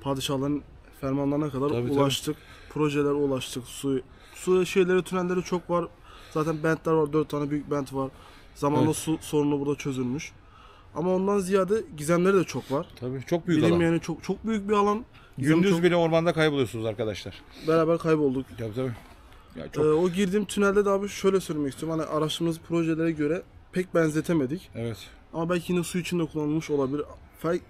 padişahların fermanlarına kadar Tabii, ulaştık. Projelere ulaştık. Su şeyleri, tünelleri çok var. Zaten bentler var. 4 tane büyük bent var. Zamanla Evet. su sorunu burada çözülmüş. Ama ondan ziyade gizemleri de çok var. Tabii, çok büyük alan. Bilinmeyeni çok büyük bir alan. Gizem Gündüz çok- bile ormanda kayboluyorsunuz arkadaşlar. beraber kaybolduk. Tabii. Ya çok, O girdiğim tünelde de abi şöyle söylemek istiyorum. Hani araştırdığımız projelere göre pek benzetemedik. evet. Ama belki yine su içinde kullanılmış olabilir.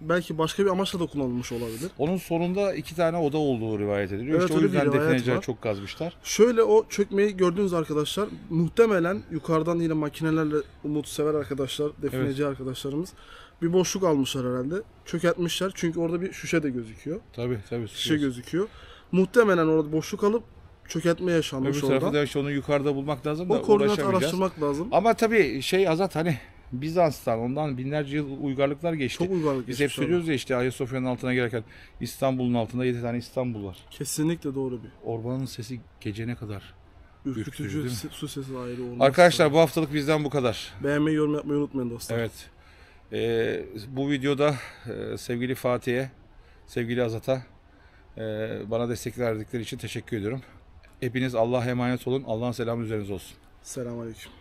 Belki başka bir amaçla da kullanılmış olabilir. Onun sonunda 2 tane oda olduğu rivayet ediliyor. Evet, İşte o öyle bir yüzden rivayet defineciler var. çok kazmışlar. Şöyle, o çökmeyi gördüğünüz arkadaşlar muhtemelen yukarıdan yine makinelerle, umutsever arkadaşlar, defineci arkadaşlarımız bir boşluk almışlar herhalde. Çökertmişler çünkü orada bir şişe de gözüküyor. Tabii. Şişe gözüküyor. Muhtemelen orada boşluk alıp çökertme yaşanmış Öbür tarafı orada. da işte onu yukarıda bulmak lazım da O koordinatı uğraşamayacağız. araştırmak lazım. Ama tabii Azat, hani Bizans'tan ondan binlerce yıl uygarlıklar geçti. Çok uygarlık Biz hep geçmiş söylüyoruz ya, işte Ayasofya'nın altına girerken İstanbul'un altında 7 tane İstanbul var. Kesinlikle doğru bir. Ormanın sesi gece ne kadar ürkütücü, Ürkütücü değil mi? su sesi ayrı olmaz. Arkadaşlar, bu haftalık bizden bu kadar. Beğenmeyi, yorum yapmayı unutmayın dostlar. Evet. Bu videoda sevgili Fatih'e, sevgili Azat'a bana destek verdikleri için teşekkür ediyorum. Hepiniz Allah'a emanet olun. Allah'ın selamı üzerinize olsun. Selamünaleyküm.